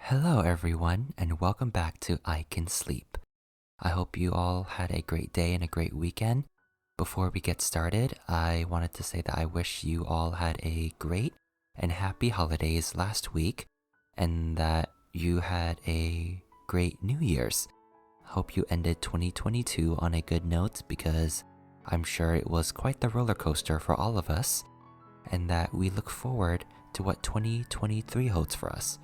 Hello everyone, and welcome back to iKenSleep. I hope you all had a great day and a great weekend. Before we get started, I wanted to say that I wish you all had a great and happy holidays last week, and that you had a great New Year's. Hope you ended 2022 on a good note, because I'm sure it was quite the roller coaster for all of us, and that we look forward to what 2023 holds for us.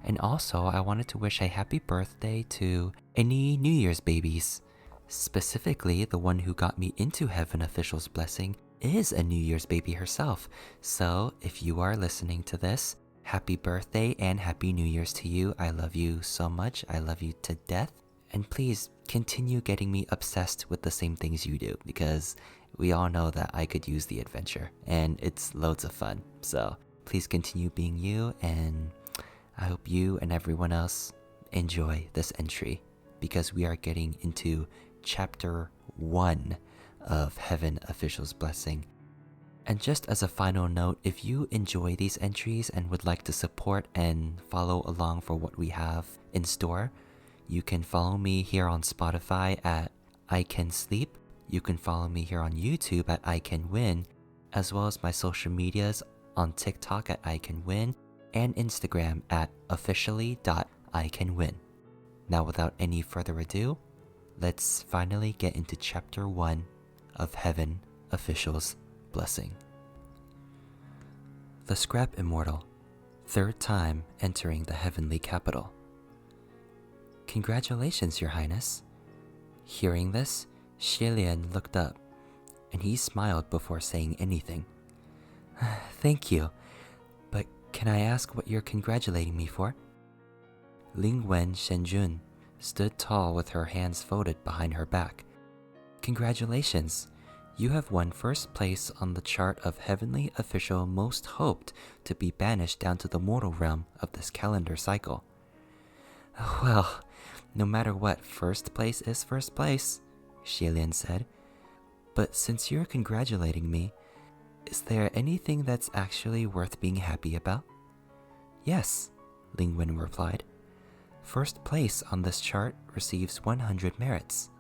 And also, I wanted to wish a happy birthday to any New Year's babies. Specifically, the one who got me into Heaven Official's blessing is a New Year's baby herself. So, if you are listening to this, happy birthday and happy New Year's to you. I love you so much. I love you to death. And please continue getting me obsessed with the same things you do, because we all know that I could use the adventure and it's loads of fun. So, please continue being you, and I hope you and everyone else enjoy this entry, because we are getting into chapter 1 of Heaven Official's Blessing. And just as a final note, if you enjoy these entries and would like to support and follow along for what we have in store, you can follow me here on Spotify at iKenSleep. You can follow me here on YouTube at iKenWin, as well as my social medias on TikTok at iKenWin, and Instagram at officially.ikenwin. Now, without any further ado, let's finally get into chapter 1 of Heaven Official's Blessing. The Scrap Immortal, third time entering the heavenly capital. Congratulations, Your Highness. Hearing this, Xilian looked up, and he smiled before saying anything. Thank you. Can I ask what you're congratulating me for? Lingwen Shenjun stood tall with her hands folded behind her back. Congratulations! You have won first place on the chart of heavenly official most hoped to be banished down to the mortal realm of this calendar cycle. Well, no matter what, first place is first place, Xilian said. But since you're congratulating me, is there anything that's actually worth being happy about? Yes, Lingwen replied. First place on this chart receives 100 merits.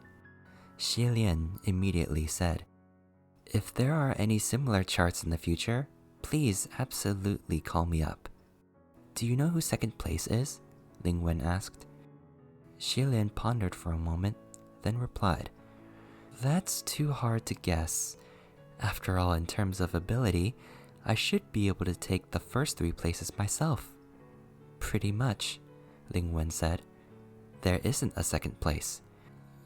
Xilian immediately said, If there are any similar charts in the future, please absolutely call me up. Do you know who second place is? Lingwen asked. Xilian pondered for a moment, then replied, That's too hard to guess. After all, in terms of ability, I should be able to take the first 3 places myself. Pretty much, Lingwen said. There isn't a second place.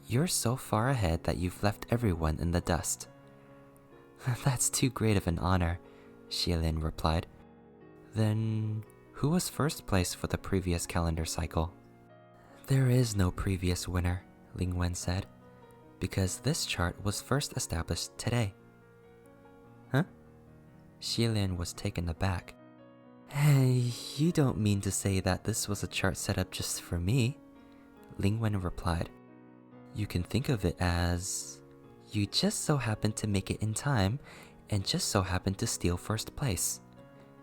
You're so far ahead that you've left everyone in the dust. That's too great of an honor, Xilian replied. Then, who was first place for the previous calendar cycle? There is no previous winner, Lingwen said, because this chart was first established today. Huh? Xilian was taken aback. Hey, you don't mean to say that this was a chart set up just for me? Lingwen replied. You can think of it as you just so happened to make it in time and just so happened to steal first place.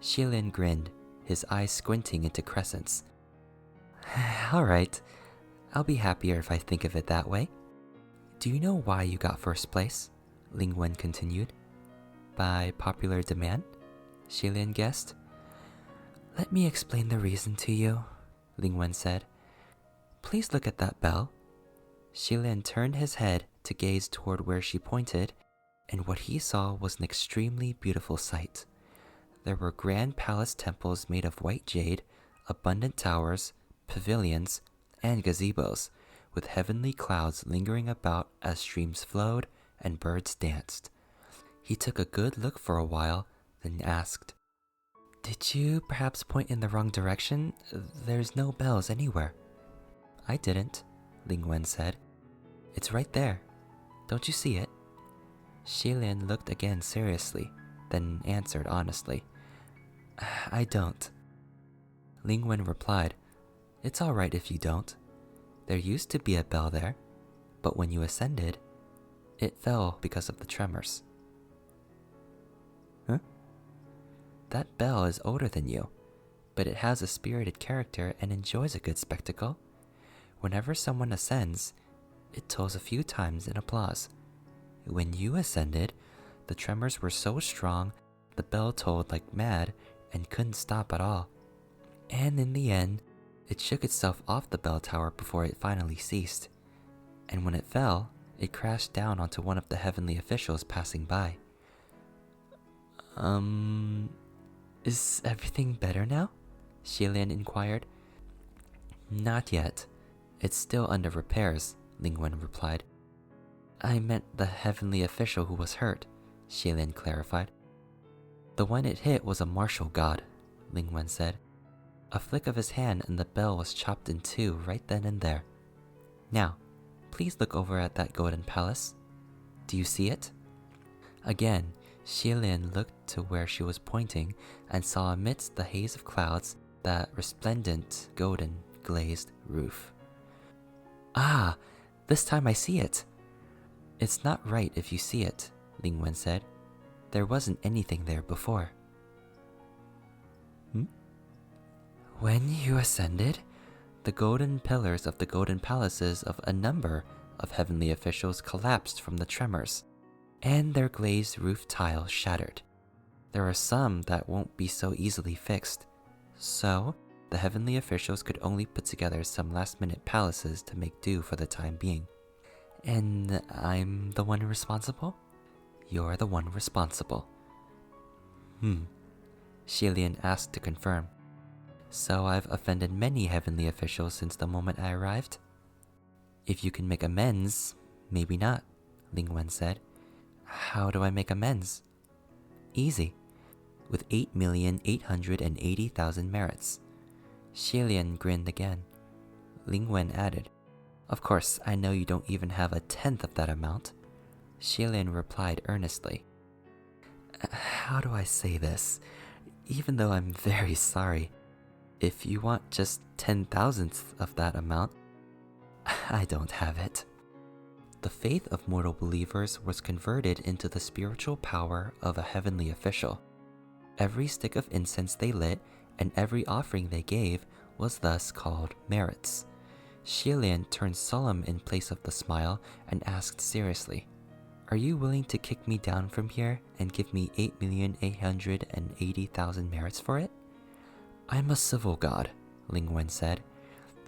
Xilian grinned, his eyes squinting into crescents. Alright, I'll be happier if I think of it that way. Do you know why you got first place? Lingwen continued. By popular demand? Xilian guessed. Let me explain the reason to you, Lingwen said. Please look at that bell. Xilian turned his head to gaze toward where she pointed, and what he saw was an extremely beautiful sight. There were grand palace temples made of white jade, abundant towers, pavilions, and gazebos, with heavenly clouds lingering about as streams flowed and birds danced. He took a good look for a while, then asked, Did you perhaps point in the wrong direction? There's no bells anywhere. I didn't, Lingwen said. It's right there. Don't you see it? Xilian looked again seriously, then answered honestly. I don't. Lingwen replied, It's all right if you don't. There used to be a bell there, but when you ascended, it fell because of the tremors. Huh? That bell is older than you, but it has a spirited character and enjoys a good spectacle. Whenever someone ascends, it tolls a few times in applause. When you ascended, the tremors were so strong, the bell tolled like mad and couldn't stop at all. And in the end, it shook itself off the bell tower before it finally ceased. And when it fell, it crashed down onto one of the heavenly officials passing by. Is everything better now? Xilian inquired. Not yet. It's still under repairs, Lingwen replied. I meant the heavenly official who was hurt, Xilian clarified. The one it hit was a martial god, Lingwen said. A flick of his hand and the bell was chopped in two right then and there. Now, please look over at that golden palace. Do you see it? Again, Xilian looked to where she was pointing and saw amidst the haze of clouds that resplendent golden glazed roof. Ah, this time I see it. It's not right if you see it, Lingwen said. There wasn't anything there before. When you ascended, the golden pillars of the golden palaces of a number of heavenly officials collapsed from the tremors, and their glazed roof tiles shattered. There are some that won't be so easily fixed, so the heavenly officials could only put together some last-minute palaces to make do for the time being. And I'm the one responsible? You're the one responsible. Xilian asked to confirm. So I've offended many heavenly officials since the moment I arrived? If you can make amends, maybe not, Lingwen said. How do I make amends? Easy. With 8,880,000 merits. Xilian grinned again. Lingwen added, Of course, I know you don't even have a tenth of that amount. Xilian replied earnestly. How do I say this? Even though I'm very sorry, if you want just 10,000ths of that amount, I don't have it. The faith of mortal believers was converted into the spiritual power of a heavenly official. Every stick of incense they lit and every offering they gave was thus called merits. Xilian turned solemn in place of the smile and asked seriously, Are you willing to kick me down from here and give me 8,880,000 merits for it? I'm a civil god, Lingwen said.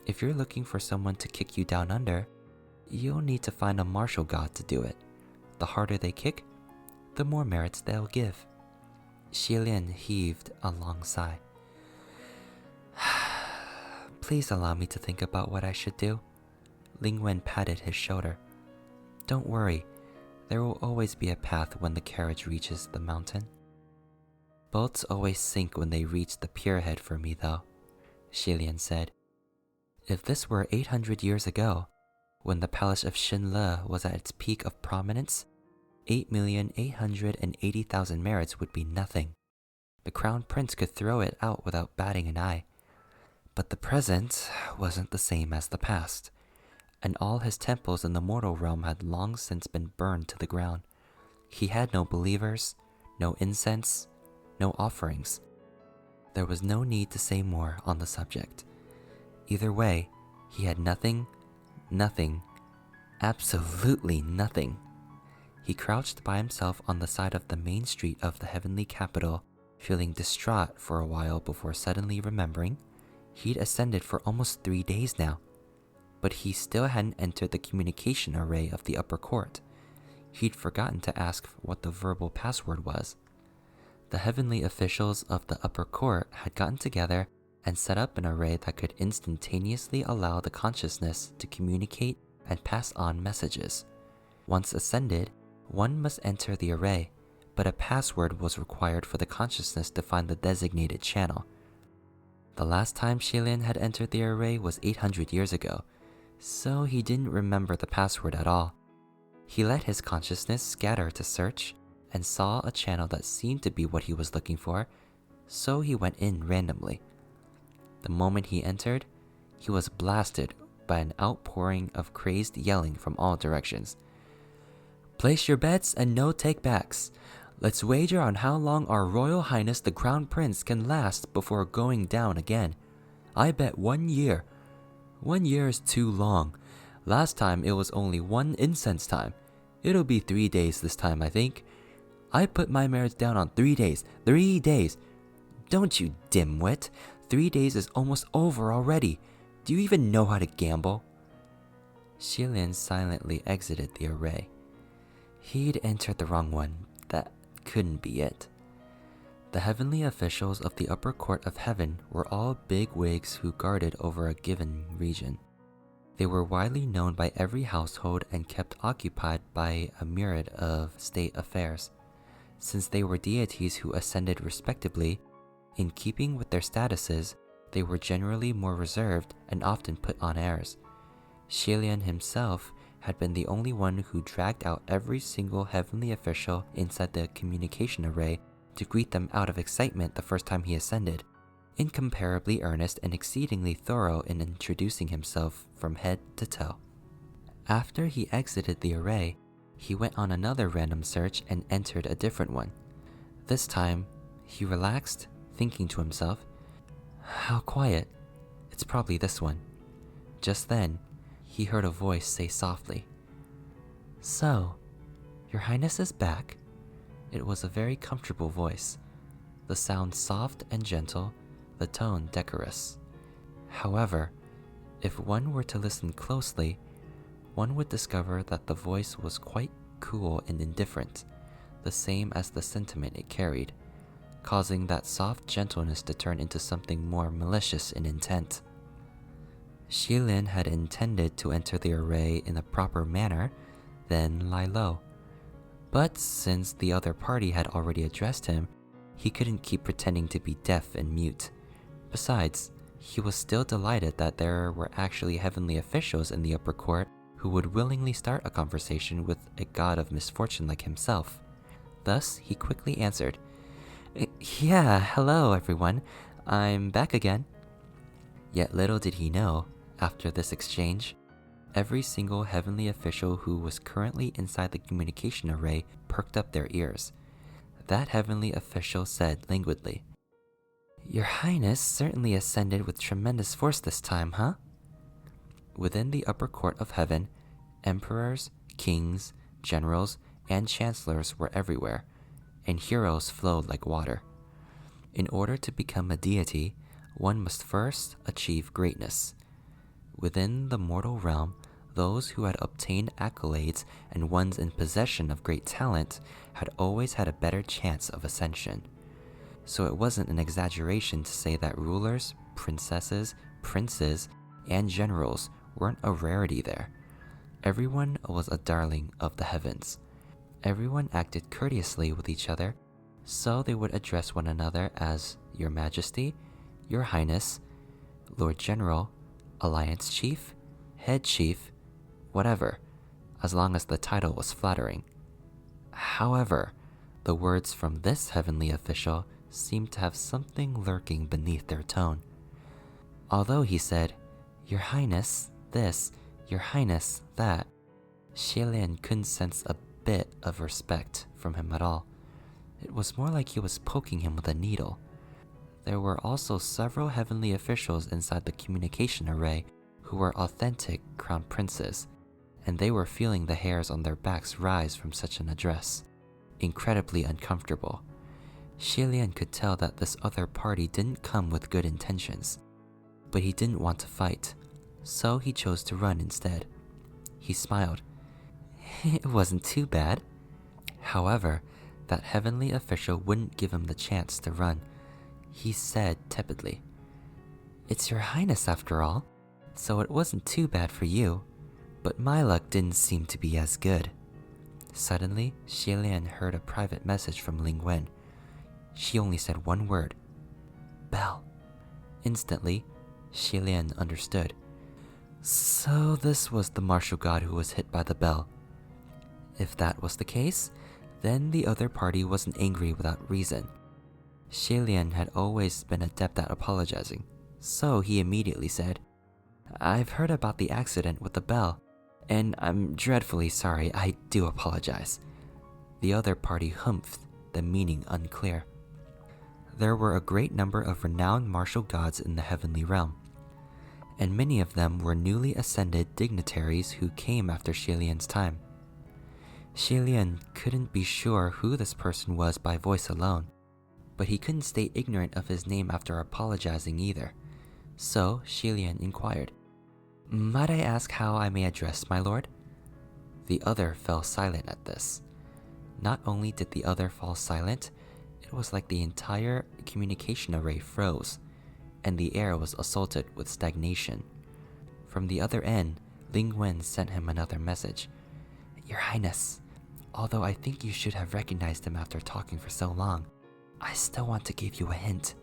If you're looking for someone to kick you down under, you'll need to find a martial god to do it. The harder they kick, the more merits they'll give. Xilian heaved a long sigh. Please allow me to think about what I should do. Lingwen patted his shoulder. Don't worry, there will always be a path when the carriage reaches the mountain. Boats always sink when they reach the pierhead for me, though, Xilian said. If this were 800 years ago, when the palace of Xinle was at its peak of prominence, 8,880,000 merits would be nothing. The crown prince could throw it out without batting an eye. But the present wasn't the same as the past, and all his temples in the mortal realm had long since been burned to the ground. He had no believers, no incense, no offerings. There was no need to say more on the subject. Either way, he had nothing, absolutely nothing. He crouched by himself on the side of the main street of the heavenly capital, feeling distraught for a while before suddenly remembering he'd ascended for almost 3 days now, but he still hadn't entered the communication array of the upper court. He'd forgotten to ask what the verbal password was. The heavenly officials of the upper court had gotten together and set up an array that could instantaneously allow the consciousness to communicate and pass on messages. Once ascended, one must enter the array, but a password was required for the consciousness to find the designated channel. The last time Xilian had entered the array was 800 years ago, so he didn't remember the password at all. He let his consciousness scatter to search and saw a channel that seemed to be what he was looking for, so he went in randomly. The moment he entered, he was blasted by an outpouring of crazed yelling from all directions. Place your bets and no take-backs. Let's wager on how long our Royal Highness the Crown Prince can last before going down again. I bet 1 year. 1 year is too long. Last time it was only 1 incense time. It'll be 3 days this time, I think. I put my marriage down on 3 days. 3 days. Don't you dimwit. 3 days is almost over already. Do you even know how to gamble? Xilian silently exited the array. He'd entered the wrong one. That couldn't be it. The heavenly officials of the upper court of heaven were all big wigs who guarded over a given region. They were widely known by every household and kept occupied by a myriad of state affairs. Since they were deities who ascended respectably, in keeping with their statuses, they were generally more reserved and often put on airs. Xilian himself had been the only one who dragged out every single heavenly official inside the communication array to greet them out of excitement the first time he ascended, incomparably earnest and exceedingly thorough in introducing himself from head to toe. After he exited the array, he went on another random search and entered a different one. This time, he relaxed, thinking to himself, "How quiet. It's probably this one." Just then, he heard a voice say softly, "So, Your Highness is back?" It was a very comfortable voice, the sound soft and gentle, the tone decorous. However, if one were to listen closely, one would discover that the voice was quite cool and indifferent, the same as the sentiment it carried, causing that soft gentleness to turn into something more malicious in intent. Xilian had intended to enter the array in a proper manner, then lie low. But since the other party had already addressed him, he couldn't keep pretending to be deaf and mute. Besides, he was still delighted that there were actually heavenly officials in the upper court who would willingly start a conversation with a god of misfortune like himself. Thus, he quickly answered, "Yeah, hello everyone. I'm back again." Yet little did he know, after this exchange, every single heavenly official who was currently inside the communication array perked up their ears. That heavenly official said languidly, "Your Highness certainly ascended with tremendous force this time, huh?" Within the upper court of heaven, emperors, kings, generals, and chancellors were everywhere, and heroes flowed like water. In order to become a deity, one must first achieve greatness. Within the mortal realm, those who had obtained accolades and ones in possession of great talent had always had a better chance of ascension. So it wasn't an exaggeration to say that rulers, princesses, princes, and generals weren't a rarity there. Everyone was a darling of the heavens. Everyone acted courteously with each other, so they would address one another as Your Majesty, Your Highness, Lord General, Alliance Chief, Head Chief, whatever, as long as the title was flattering. However, the words from this heavenly official seemed to have something lurking beneath their tone. Although he said, "Your Highness this, Your Highness that," Xilian couldn't sense a bit of respect from him at all. It was more like he was poking him with a needle. There were also several heavenly officials inside the communication array who were authentic crown princes, and they were feeling the hairs on their backs rise from such an address. Incredibly uncomfortable. Xilian could tell that this other party didn't come with good intentions, but he didn't want to fight, so he chose to run instead. He smiled. It wasn't too bad. However, that heavenly official wouldn't give him the chance to run. He said tepidly, "It's Your Highness after all, so it wasn't too bad for you, but my luck didn't seem to be as good." Suddenly, Xilian heard a private message from Ling Wen. She only said one word, "Bell." Instantly, Xilian understood. So this was the martial god who was hit by the bell. If that was the case, then the other party wasn't angry without reason. Xilian had always been adept at apologizing, so he immediately said, "I've heard about the accident with the bell, and I'm dreadfully sorry. I do apologize." The other party humphed the meaning unclear. There were a great number of renowned martial gods in the heavenly realm, and many of them were newly ascended dignitaries who came after Xie Lian's time. Xie Lian couldn't be sure who this person was by voice alone, but he couldn't stay ignorant of his name after apologizing either. So Xie Lian inquired, "Might I ask how I may address my lord?" The other fell silent at this. Not only did the other fall silent, it was like the entire communication array froze, and the air was assaulted with stagnation. From the other end, Ling Wen sent him another message. "Your Highness, although I think you should have recognized him after talking for so long, I still want to give you a hint.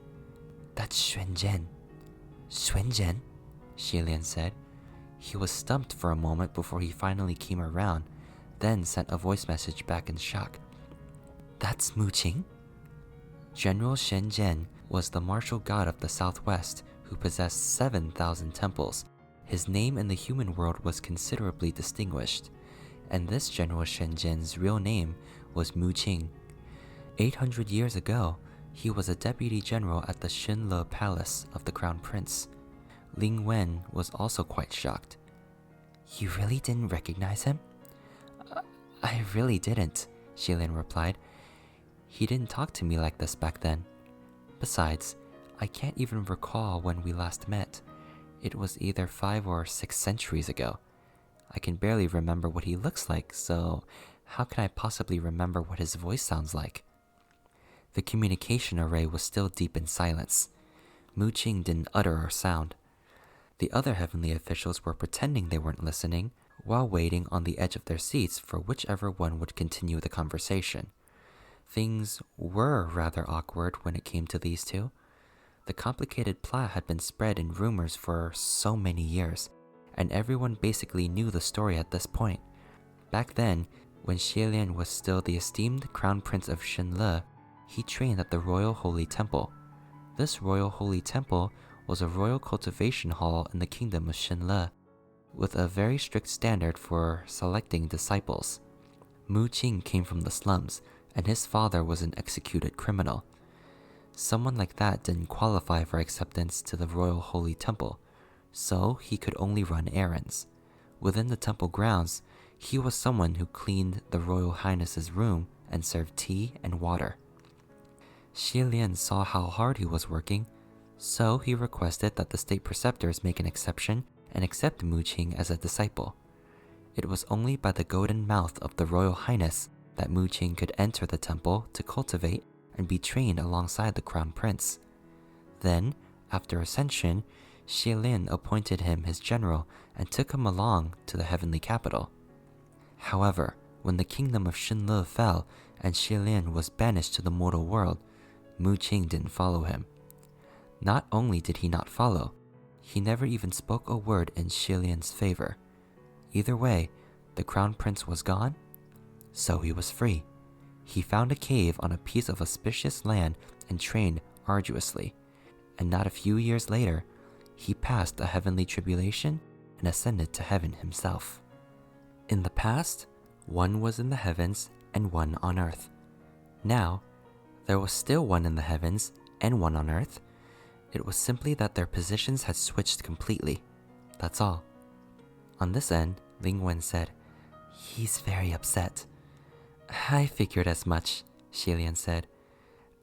That's Xuan Zhen." "Xuan Zhen?" Xie Lian said. He was stumped for a moment before he finally came around, then sent a voice message back in shock. "That's Mu Qing?" General Xuan Zhen was the martial god of the southwest who possessed 7,000 temples. His name in the human world was considerably distinguished, and this General Xuan Zhen's real name was Mu Qing. 800 years ago, he was a deputy general at the Xinle Palace of the Crown Prince. Ling Wen was also quite shocked. "You really didn't recognize him?" I really didn't," Xie Lian replied. "He didn't talk to me like this back then. Besides, I can't even recall when we last met. It was either 5 or 6 centuries ago. I can barely remember what he looks like, so how can I possibly remember what his voice sounds like?" The communication array was still deep in silence. Mu Qing didn't utter a sound. The other heavenly officials were pretending they weren't listening, while waiting on the edge of their seats for whichever one would continue the conversation. Things were rather awkward when it came to these two. The complicated plot had been spread in rumors for so many years, and everyone basically knew the story at this point. Back then, when Xie Lian was still the esteemed crown prince of Xinle, he trained at the Royal Holy Temple. This Royal Holy Temple was a royal cultivation hall in the kingdom of Xinle, with a very strict standard for selecting disciples. Mu Qing came from the slums, and his father was an executed criminal. Someone like that didn't qualify for acceptance to the Royal Holy Temple, so he could only run errands. Within the temple grounds, he was someone who cleaned the Royal Highness's room and served tea and water. Xie Lian saw how hard he was working, so he requested that the state preceptors make an exception and accept Mu Qing as a disciple. It was only by the golden mouth of the Royal Highness that Mu Qing could enter the temple to cultivate and be trained alongside the crown prince. Then, after ascension, Xie Lian appointed him his general and took him along to the heavenly capital. However, when the kingdom of Xinle fell and Xie Lian was banished to the mortal world, Mu Qing didn't follow him. Not only did he not follow, he never even spoke a word in Xie Lian's favor. Either way, the crown prince was gone, so he was free. He found a cave on a piece of auspicious land and trained arduously. And not a few years later, he passed a heavenly tribulation and ascended to heaven himself. In the past, one was in the heavens and one on earth. Now, there was still one in the heavens and one on earth. It was simply that their positions had switched completely. That's all. On this end, Ling Wen said, "He's very upset." "I figured as much," Xie Lian said.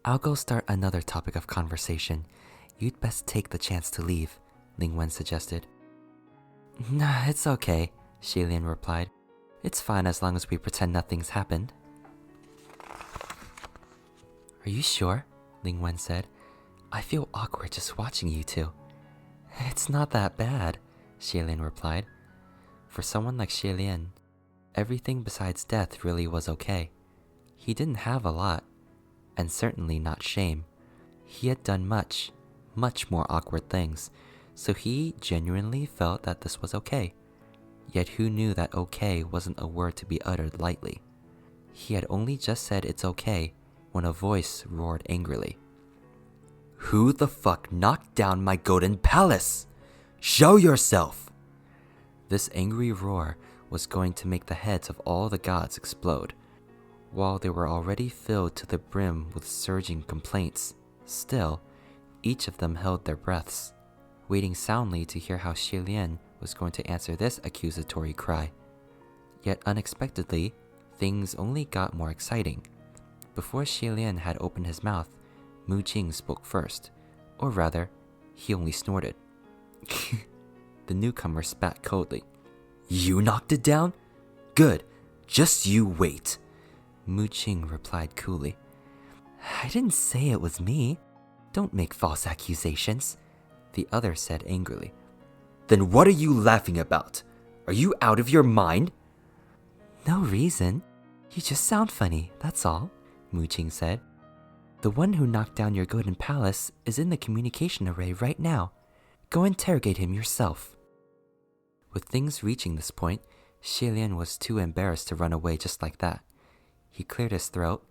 "I'll go start another topic of conversation. You'd best take the chance to leave," Ling Wen suggested. "Nah, it's okay," Xie Lian replied. "It's fine as long as we pretend nothing's happened." "Are you sure?" Ling Wen said. "I feel awkward just watching you two." "It's not that bad," Xie Lian replied. For someone like Xie Lian, everything besides death really was okay. He didn't have a lot, and certainly not shame. He had done much more awkward things, so he genuinely felt that this was okay. Yet who knew that okay wasn't a word to be uttered lightly? He had only just said it's okay when a voice roared angrily. "Who the fuck knocked down my golden palace? Show yourself!" This angry roar was going to make the heads of all the gods explode. While they were already filled to the brim with surging complaints, still, each of them held their breaths, waiting soundly to hear how Xie Lian was going to answer this accusatory cry. Yet unexpectedly, things only got more exciting. Before Xie Lian had opened his mouth, Mu Qing spoke first, or rather, he only snorted. The newcomer spat coldly. "You knocked it down? Good, just you wait," Mu Qing replied coolly. "I didn't say it was me. Don't make false accusations," the other said angrily. "Then what are you laughing about? Are you out of your mind?" "No reason. You just sound funny, that's all," Mu Qing said. "The one who knocked down your golden palace is in the communication array right now. Go interrogate him yourself." With things reaching this point, Xie Lian was too embarrassed to run away just like that. He cleared his throat.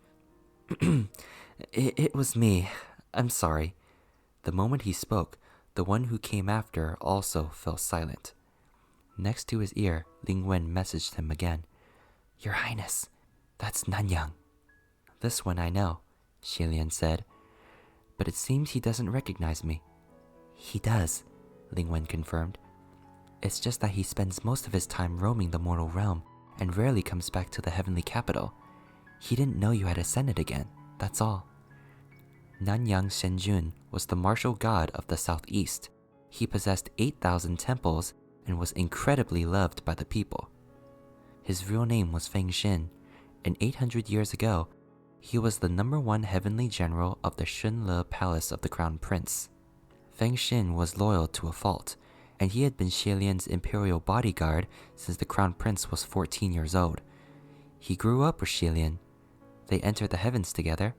It was me. I'm sorry." The moment he spoke, the one who came after also fell silent. Next to his ear, Ling Wen messaged him again. "Your Highness, that's Nanyang." "This one I know," Xie Lian said. "But it seems he doesn't recognize me." "He does," Ling Wen confirmed. "It's just that he spends most of his time roaming the mortal realm and rarely comes back to the heavenly capital. He didn't know you had ascended again, that's all." Nanyang Shenjun was the martial god of the southeast. He possessed 8,000 temples and was incredibly loved by the people. His real name was Feng Xin, and 800 years ago, he was the #1 heavenly general of the Shunle Palace of the Crown Prince. Feng Xin was loyal to a fault, and he had been Xie Lian's imperial bodyguard since the Crown Prince was 14 years old. He grew up with Xie Lian. They entered the heavens together,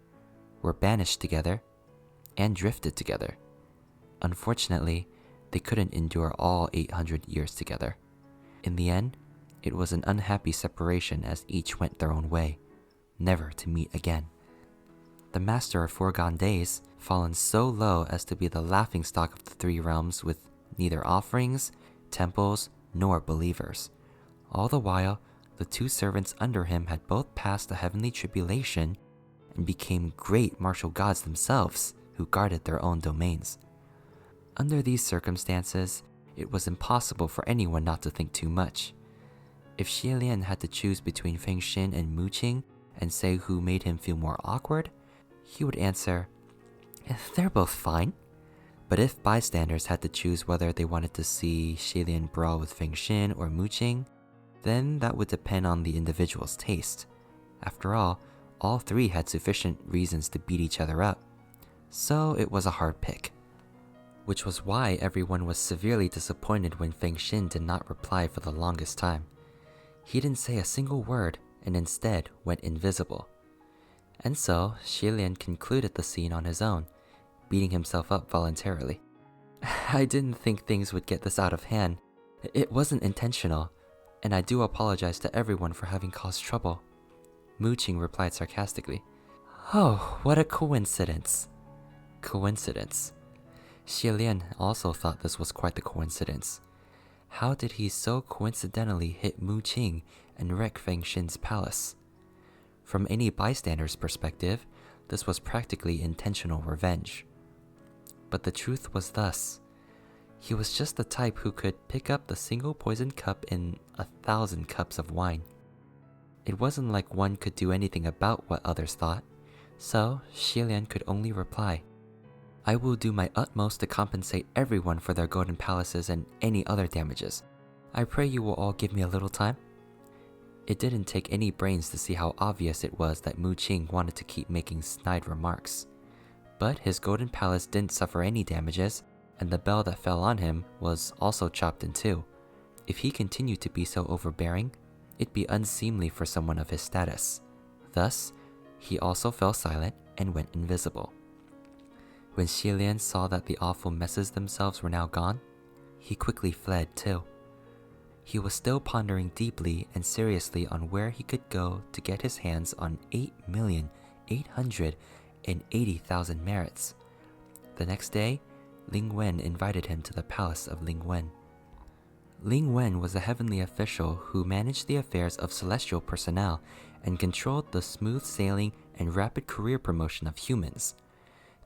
were banished together, and drifted together. Unfortunately, they couldn't endure all 800 years together. In the end, it was an unhappy separation as each went their own way, never to meet again. The master of foregone days, fallen so low as to be the laughingstock of the three realms with neither offerings, temples, nor believers. All the while, the two servants under him had both passed the heavenly tribulation and became great martial gods themselves who guarded their own domains. Under these circumstances, it was impossible for anyone not to think too much. If Xie Lian had to choose between Feng Xin and Mu Qing and say who made him feel more awkward, he would answer, "They're both fine." But if bystanders had to choose whether they wanted to see Xie Lian brawl with Feng Xin or Mu Qing, then that would depend on the individual's taste. After all three had sufficient reasons to beat each other up. So it was a hard pick. Which was why everyone was severely disappointed when Feng Xin did not reply for the longest time. He didn't say a single word and instead went invisible. And so Xie Lian concluded the scene on his own, beating himself up voluntarily. "I didn't think things would get this out of hand. It wasn't intentional, and I do apologize to everyone for having caused trouble." Mu Qing replied sarcastically. "Oh, what a coincidence." Coincidence. Xie Lian also thought this was quite the coincidence. How did he so coincidentally hit Mu Qing and wreck Feng Xin's palace? From any bystander's perspective, this was practically intentional revenge. But the truth was thus. He was just the type who could pick up the single poisoned cup in 1,000 cups of wine. It wasn't like one could do anything about what others thought, so Xie Lian could only reply, "I will do my utmost to compensate everyone for their golden palaces and any other damages. I pray you will all give me a little time." It didn't take any brains to see how obvious it was that Mu Qing wanted to keep making snide remarks. But his golden palace didn't suffer any damages, and the bell that fell on him was also chopped in two. If he continued to be so overbearing, it'd be unseemly for someone of his status. Thus, he also fell silent and went invisible. When Xie Lian saw that the awful messes themselves were now gone, he quickly fled too. He was still pondering deeply and seriously on where he could go to get his hands on 8,880,000 merits. The next day, Ling Wen invited him to the palace of Ling Wen. Ling Wen was a heavenly official who managed the affairs of celestial personnel and controlled the smooth sailing and rapid career promotion of humans.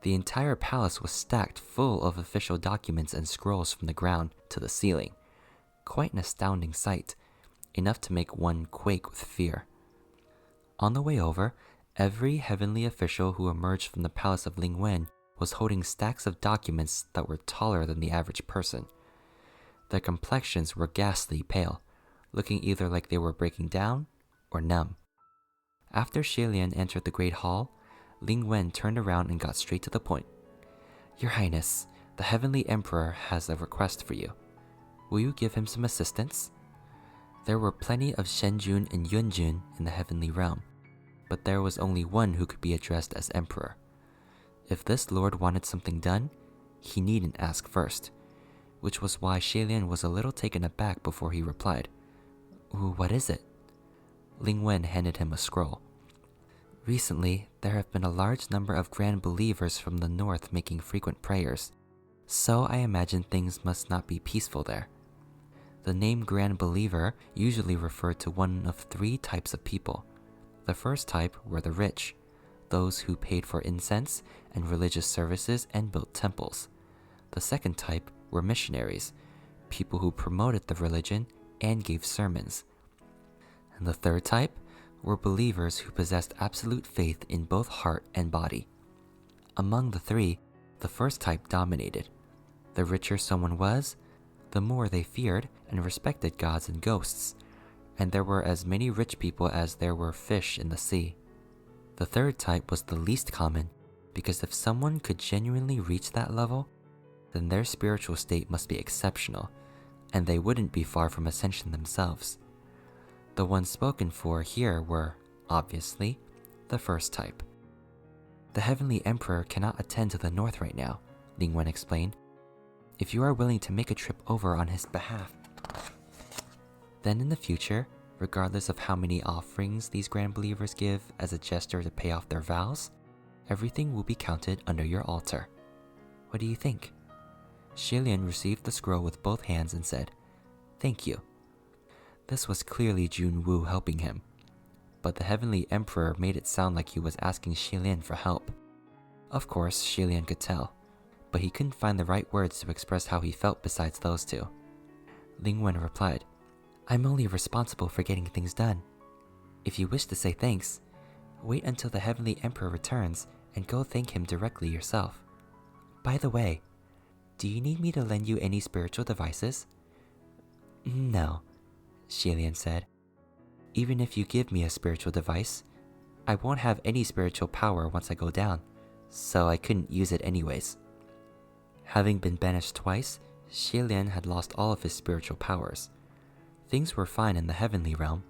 The entire palace was stacked full of official documents and scrolls from the ground to the ceiling. Quite an astounding sight, enough to make one quake with fear. On the way over, every heavenly official who emerged from the palace of Ling Wen was holding stacks of documents that were taller than the average person. Their complexions were ghastly pale, looking either like they were breaking down or numb. After Xilian entered the Great Hall, Ling Wen turned around and got straight to the point. "Your Highness, the Heavenly Emperor has a request for you. Will you give him some assistance?" There were plenty of Shenjun and Yunjun in the Heavenly Realm, but there was only one who could be addressed as Emperor. If this lord wanted something done, he needn't ask first, which was why Xilian was a little taken aback before he replied. "What is it?" Ling Wen handed him a scroll. "Recently, there have been a large number of grand believers from the north making frequent prayers, so I imagine things must not be peaceful there." The name Grand Believer usually referred to one of three types of people. The first type were the rich, those who paid for incense and religious services and built temples. The second type were missionaries, people who promoted the religion and gave sermons. And the third type were believers who possessed absolute faith in both heart and body. Among the three, the first type dominated. The richer someone was, the more they feared and respected gods and ghosts, and there were as many rich people as there were fish in the sea. The third type was the least common, because if someone could genuinely reach that level, then their spiritual state must be exceptional, and they wouldn't be far from ascension themselves. The ones spoken for here were, obviously, the first type. "The Heavenly Emperor cannot attend to the north right now," Ling Wen explained. "If you are willing to make a trip over on his behalf, then in the future, regardless of how many offerings these grand believers give as a gesture to pay off their vows, everything will be counted under your altar. What do you think?" Xilian received the scroll with both hands and said, "Thank you." This was clearly Jun Wu helping him, but the Heavenly Emperor made it sound like he was asking Xilian for help. Of course, Xilian could tell, but he couldn't find the right words to express how he felt besides those two. Ling Wen replied, "I'm only responsible for getting things done. If you wish to say thanks, wait until the Heavenly Emperor returns and go thank him directly yourself. By the way, do you need me to lend you any spiritual devices?" "No," Xilian said. "Even if you give me a spiritual device, I won't have any spiritual power once I go down, so I couldn't use it anyways." Having been banished twice, Xilian had lost all of his spiritual powers. Things were fine in the Heavenly Realm.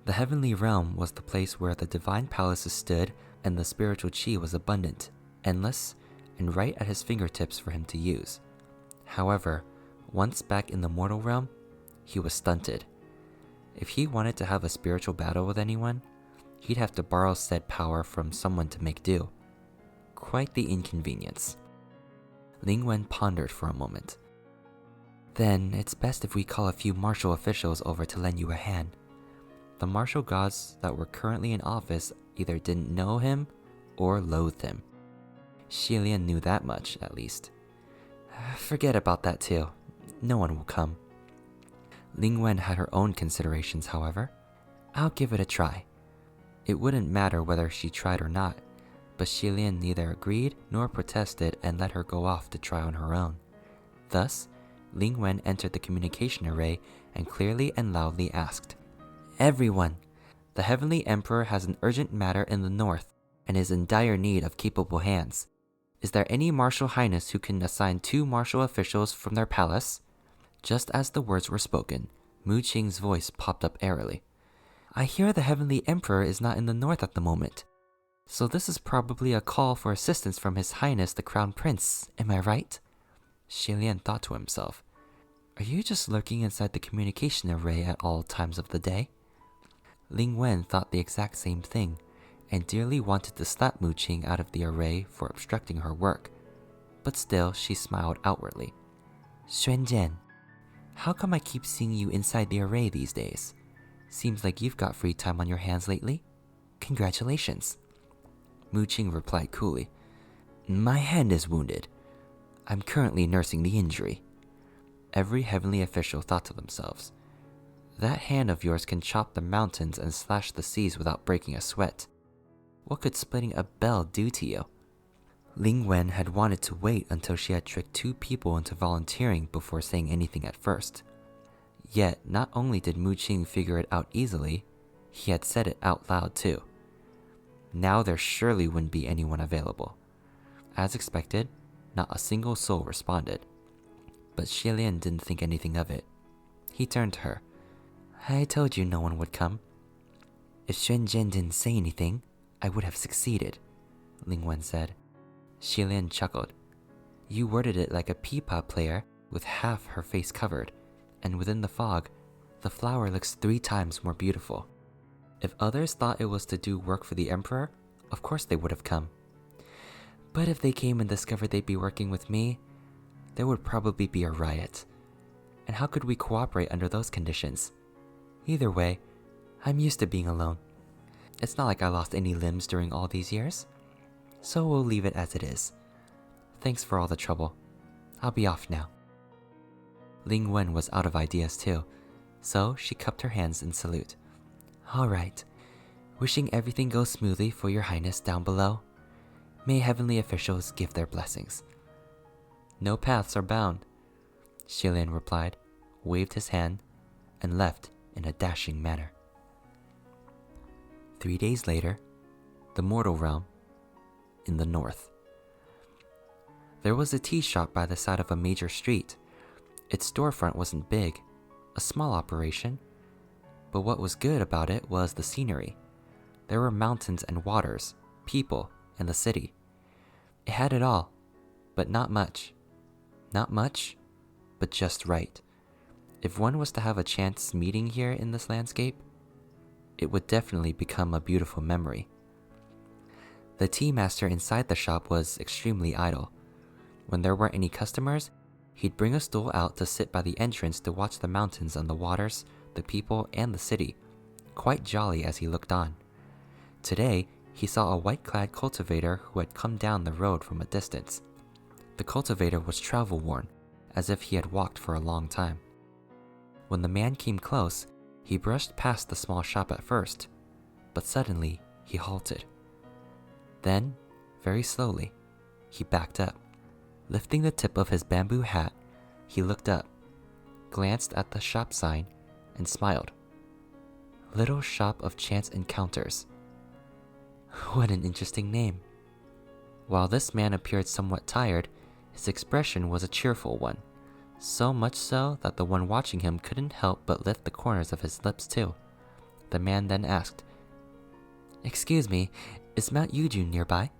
The Heavenly Realm was the place where the divine palaces stood and the spiritual chi was abundant, endless, and right at his fingertips for him to use. However, once back in the mortal realm, he was stunted. If he wanted to have a spiritual battle with anyone, he'd have to borrow said power from someone to make do. Quite the inconvenience. Ling Wen pondered for a moment. "Then it's best if we call a few martial officials over to lend you a hand." The martial gods that were currently in office either didn't know him or loathed him. Xilian knew that much, at least. "Forget about that too. No one will come." Ling Wen had her own considerations, however. "I'll give it a try." It wouldn't matter whether she tried or not, but Xilian neither agreed nor protested and let her go off to try on her own. Thus, Ling Wen entered the communication array and clearly and loudly asked, "Everyone! The Heavenly Emperor has an urgent matter in the north and is in dire need of capable hands. Is there any martial highness who can assign 2 martial officials from their palace?" Just as the words were spoken, Mu Qing's voice popped up airily. "I hear the Heavenly Emperor is not in the north at the moment, so this is probably a call for assistance from His Highness the Crown Prince, am I right?" Xilian thought to himself, "Are you just lurking inside the communication array at all times of the day?" Ling Wen thought the exact same thing, and dearly wanted to slap Mu Qing out of the array for obstructing her work, but still she smiled outwardly. "Xuanjian, how come I keep seeing you inside the array these days? Seems like you've got free time on your hands lately." Congratulations. Mu Qing replied coolly. My hand is wounded. I'm currently nursing the injury. Every heavenly official thought to themselves, that hand of yours can chop the mountains and slash the seas without breaking a sweat. What could splitting a bell do to you? Ling Wen had wanted to wait until she had tricked 2 people into volunteering before saying anything at first. Yet, not only did Mu Qing figure it out easily, he had said it out loud too. Now there surely wouldn't be anyone available. As expected, not a single soul responded. But Xilian didn't think anything of it. He turned to her. I told you no one would come. If Xuan Zhen didn't say anything, I would have succeeded, Ling Wen said. Xilian chuckled. You worded it like a peepah player with half her face covered, and within the fog, the flower looks 3 times more beautiful. If others thought it was to do work for the Emperor, of course they would have come. But if they came and discovered they'd be working with me, there would probably be a riot. And how could we cooperate under those conditions? Either way, I'm used to being alone. It's not like I lost any limbs during all these years. So we'll leave it as it is. Thanks for all the trouble. I'll be off now. Ling Wen was out of ideas too, so she cupped her hands in salute. All right. Wishing everything goes smoothly for your highness down below. May heavenly officials give their blessings. No paths are bound, Xilian replied, waved his hand, and left in a dashing manner. 3 days later, the mortal realm in the north. There was a tea shop by the side of a major street. Its storefront wasn't big, a small operation, but what was good about it was the scenery. There were mountains and waters, people, and the city. It had it all, but not much. Not much, but just right. If one was to have a chance meeting here in this landscape, it would definitely become a beautiful memory. The tea master inside the shop was extremely idle. When there weren't any customers, he'd bring a stool out to sit by the entrance to watch the mountains and the waters, the people, and the city, quite jolly as he looked on. Today, he saw a white-clad cultivator who had come down the road from a distance. The cultivator was travel-worn, as if he had walked for a long time. When the man came close, he brushed past the small shop at first, but suddenly he halted. Then, very slowly, he backed up. Lifting the tip of his bamboo hat, he looked up, glanced at the shop sign, and smiled. Little Shop of Chance Encounters. What an interesting name. While this man appeared somewhat tired, his expression was a cheerful one, so much so that the one watching him couldn't help but lift the corners of his lips too. The man then asked, Excuse me, is Mount Yujun nearby?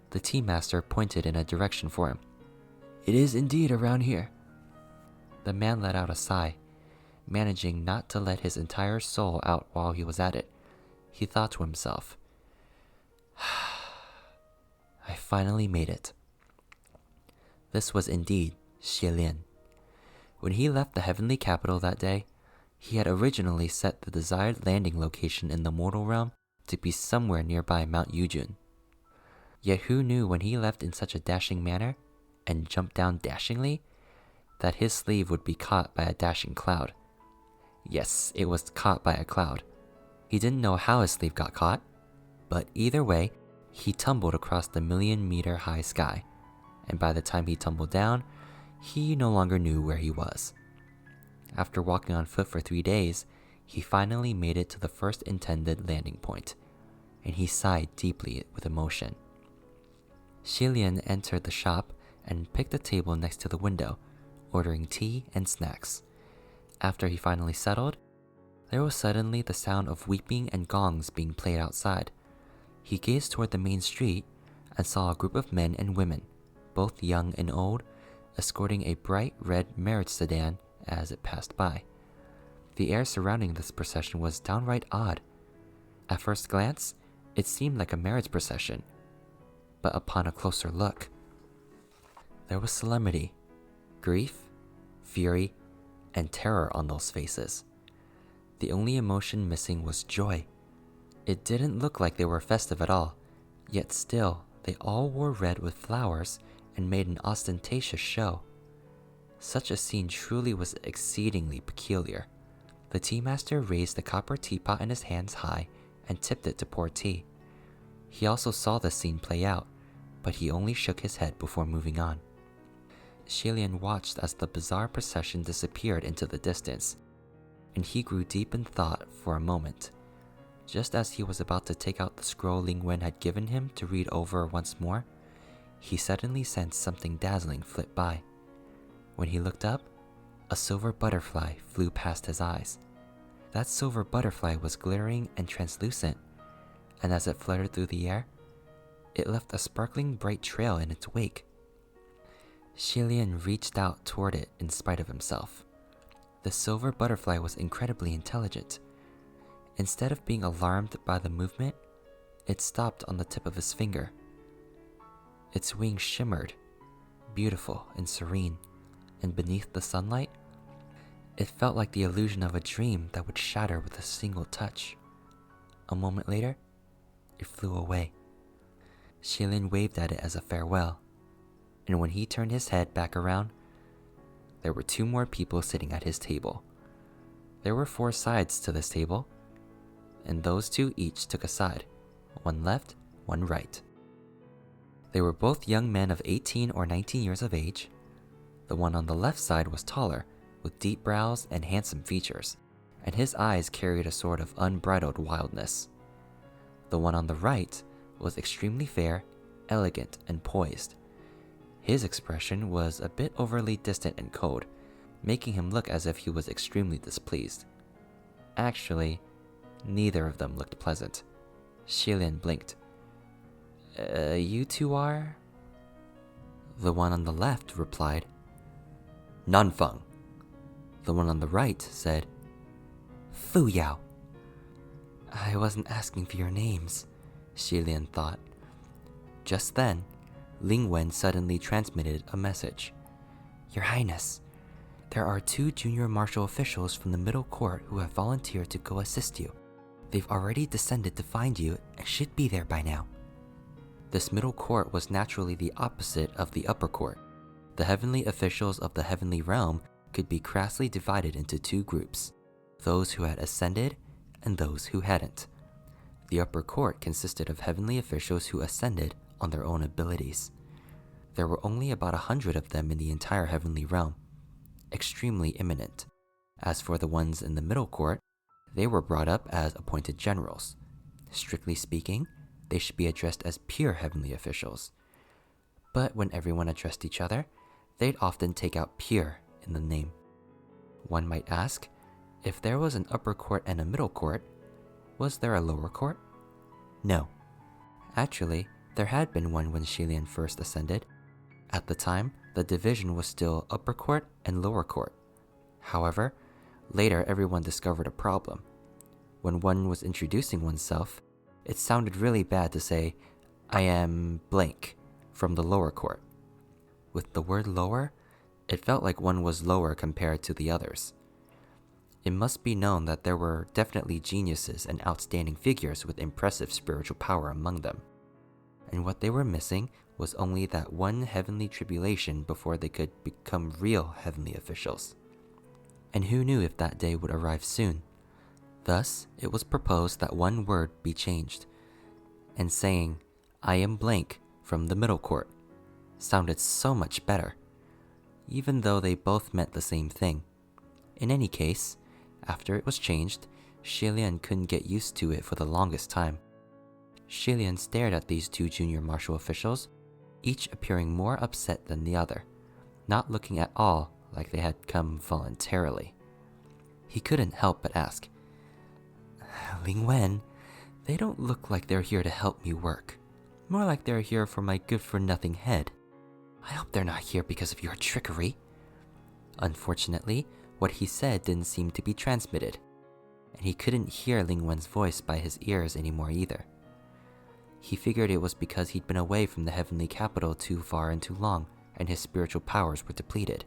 The tea master pointed in a direction for him. It is indeed around here. The man let out a sigh, managing not to let his entire soul out while he was at it. He thought to himself, I finally made it. This was indeed Xilian. When he left the heavenly capital that day, he had originally set the desired landing location in the mortal realm to be somewhere nearby Mount Yujun. Yet who knew when he left in such a dashing manner, and jumped down dashingly, that his sleeve would be caught by a dashing cloud. Yes, it was caught by a cloud. He didn't know how his sleeve got caught, but either way, he tumbled across the 1,000,000-meter high sky, and by the time he tumbled down, he no longer knew where he was. After walking on foot for 3 days, he finally made it to the first intended landing point, and he sighed deeply with emotion. Xilian entered the shop and picked a table next to the window, ordering tea and snacks. After he finally settled, there was suddenly the sound of weeping and gongs being played outside. He gazed toward the main street and saw a group of men and women, both young and old, escorting a bright red marriage sedan as it passed by. The air surrounding this procession was downright odd. At first glance, it seemed like a marriage procession, but upon a closer look, there was solemnity, grief, fury, and terror on those faces. The only emotion missing was joy. It didn't look like they were festive at all, yet still, they all wore red with flowers and made an ostentatious show. Such a scene truly was exceedingly peculiar. The tea master raised the copper teapot in his hands high and tipped it to pour tea. He also saw the scene play out, but he only shook his head before moving on. Shilian watched as the bizarre procession disappeared into the distance, and he grew deep in thought for a moment. Just as he was about to take out the scroll Ling Wen had given him to read over once more, he suddenly sensed something dazzling flit by. When he looked up, a silver butterfly flew past his eyes. That silver butterfly was glittering and translucent, and as it fluttered through the air, it left a sparkling bright trail in its wake. Shilian reached out toward it in spite of himself. The silver butterfly was incredibly intelligent. Instead of being alarmed by the movement, it stopped on the tip of his finger. Its wings shimmered, beautiful and serene, and beneath the sunlight, it felt like the illusion of a dream that would shatter with a single touch. A moment later, it flew away. Shilin waved at it as a farewell, and when he turned his head back around, there were 2 more people sitting at his table. There were 4 sides to this table, and those 2 each took a side, one left, one right. They were both young men of 18 or 19 years of age. The one on the left side was taller, with deep brows and handsome features, and his eyes carried a sort of unbridled wildness. The one on the right was extremely fair, elegant, and poised. His expression was a bit overly distant and cold, making him look as if he was extremely displeased. Actually, neither of them looked pleasant. Shilian blinked. You 2 are? The one on the left replied, Nanfeng. The one on the right said, Fu Yao. I wasn't asking for your names, Shilian thought. Just then, Ling Wen suddenly transmitted a message. Your Highness, there are 2 junior martial officials from the middle court who have volunteered to go assist you. They've already descended to find you and should be there by now. This middle court was naturally the opposite of the upper court. The heavenly officials of the heavenly realm could be crassly divided into 2 groups, those who had ascended and those who hadn't. The upper court consisted of heavenly officials who ascended on their own abilities. There were only about 100 of them in the entire heavenly realm, extremely eminent. As for the ones in the middle court, they were brought up as appointed generals. Strictly speaking, they should be addressed as pure heavenly officials. But when everyone addressed each other, they'd often take out pure in the name. One might ask, if there was an upper court and a middle court, was there a lower court? No. Actually, there had been one when Shilian first ascended. At the time, the division was still upper court and lower court. However, later everyone discovered a problem. When one was introducing oneself, it sounded really bad to say, I am blank, from the lower court. With the word lower, it felt like one was lower compared to the others. It must be known that there were definitely geniuses and outstanding figures with impressive spiritual power among them. And what they were missing was only that one heavenly tribulation before they could become real heavenly officials. And who knew if that day would arrive soon? Thus, it was proposed that one word be changed, and saying, I am blank, from the middle court, sounded so much better, even though they both meant the same thing. In any case, after it was changed, Shilian couldn't get used to it for the longest time. Shilian stared at these 2 junior martial officials, each appearing more upset than the other, not looking at all like they had come voluntarily. He couldn't help but ask, Ling Wen, they don't look like they're here to help me work. More like they're here for my good-for-nothing head. I hope they're not here because of your trickery. Unfortunately, what he said didn't seem to be transmitted, and he couldn't hear Ling Wen's voice by his ears anymore either. He figured it was because he'd been away from the heavenly capital too far and too long, and his spiritual powers were depleted.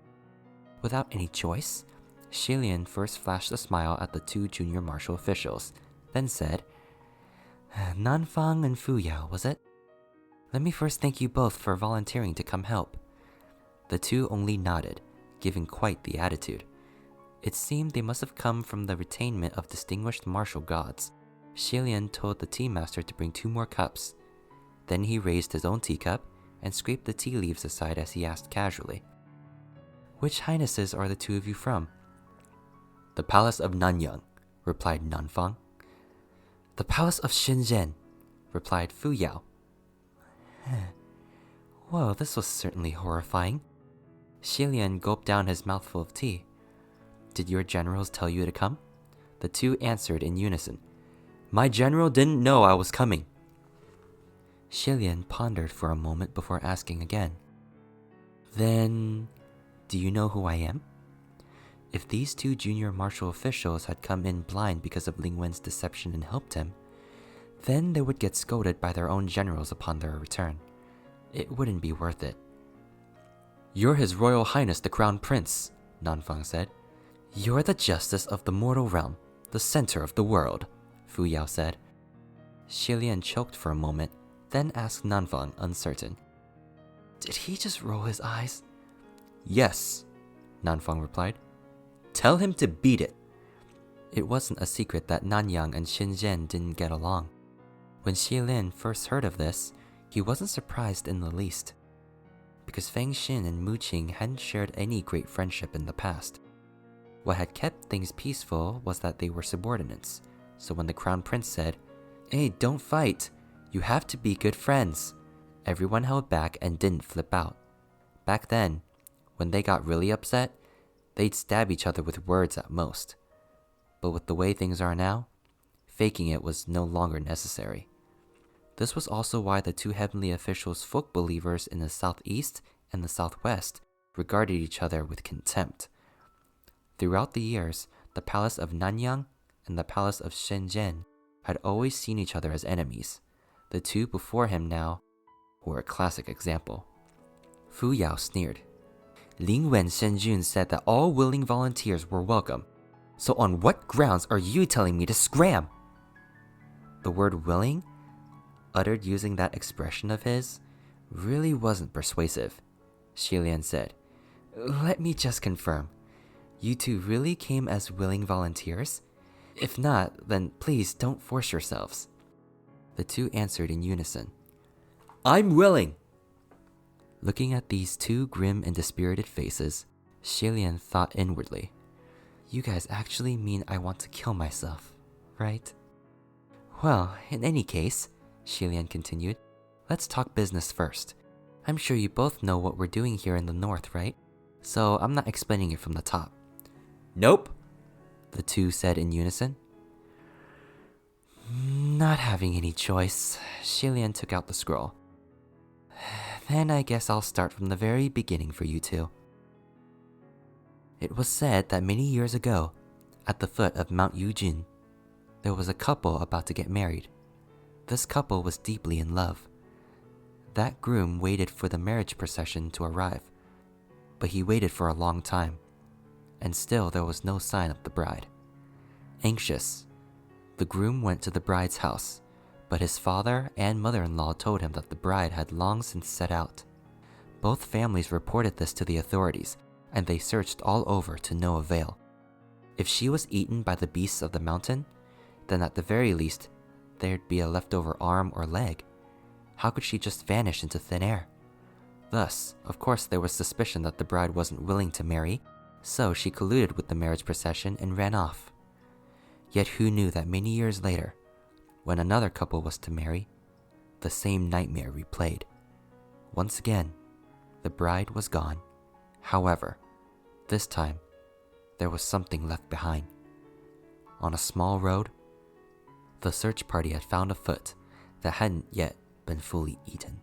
Without any choice, Shilian first flashed a smile at the 2 junior martial officials, then said, Nanfang and Fu Yao, was it? Let me first thank you both for volunteering to come help. The two only nodded, giving quite the attitude. It seemed they must have come from the retainment of distinguished martial gods. Xilian told the tea master to bring 2 more cups. Then he raised his own teacup and scraped the tea leaves aside as he asked casually, "Which highnesses are the 2 of you from?" "The palace of Nanyang," replied Nanfang. "The palace of Shenzhen," replied Fu Yao. Whoa, this was certainly horrifying. Xilian gulped down his mouthful of tea. "Did your generals tell you to come?" The 2 answered in unison. "My general didn't know I was coming." Xilian pondered for a moment before asking again. "Then, do you know who I am?" If these 2 junior martial officials had come in blind because of Ling Wen's deception and helped him, then they would get scolded by their own generals upon their return. It wouldn't be worth it. "You're His Royal Highness the Crown Prince," Nanfang said. "You're the justice of the mortal realm, the center of the world," Fu Yao said. Xilian choked for a moment, then asked Nanfang, uncertain, "Did he just roll his eyes?" "Yes," Nanfang replied. "Tell him to beat it." It wasn't a secret that Nanyang and Shenzhen didn't get along. When Xilian first heard of this, he wasn't surprised in the least, because Feng Xin and Mu Qing hadn't shared any great friendship in the past. What had kept things peaceful was that they were subordinates, so when the Crown Prince said, "Hey, don't fight, you have to be good friends," everyone held back and didn't flip out. Back then, when they got really upset, they'd stab each other with words at most. But with the way things are now, faking it was no longer necessary. This was also why the 2 heavenly officials' folk believers in the southeast and the southwest regarded each other with contempt. Throughout the years, the palace of Nanyang and the palace of Shenzhen had always seen each other as enemies. The 2 before him now were a classic example. Fu Yao sneered. "Ling Wen Shenjun said that all willing volunteers were welcome. So on what grounds are you telling me to scram?" The word willing, uttered using that expression of his, really wasn't persuasive. Xilian said, "Let me just confirm. You 2 really came as willing volunteers? If not, then please don't force yourselves." The 2 answered in unison, "I'm willing." Looking at these 2 grim and dispirited faces, Xilian thought inwardly, "You guys actually mean I want to kill myself, right?" "Well, in any case," Xilian continued, "let's talk business first. I'm sure you both know what we're doing here in the north, right? So I'm not explaining it from the top." "Nope," the 2 said in unison. Not having any choice, Xilian took out the scroll. "Then I guess I'll start from the very beginning for you 2. It was said that many years ago, at the foot of Mount Yujin, there was a couple about to get married. This couple was deeply in love. That groom waited for the marriage procession to arrive, but he waited for a long time, and still there was no sign of the bride. Anxious, the groom went to the bride's house, but his father and mother-in-law told him that the bride had long since set out. Both families reported this to the authorities, and they searched all over to no avail. If she was eaten by the beasts of the mountain, then at the very least, there'd be a leftover arm or leg. How could she just vanish into thin air? Thus, of course, there was suspicion that the bride wasn't willing to marry, so she colluded with the marriage procession and ran off. Yet who knew that many years later, when another couple was to marry, the same nightmare replayed. Once again, the bride was gone. However, this time, there was something left behind. On a small road, the search party had found a foot that hadn't yet been fully eaten.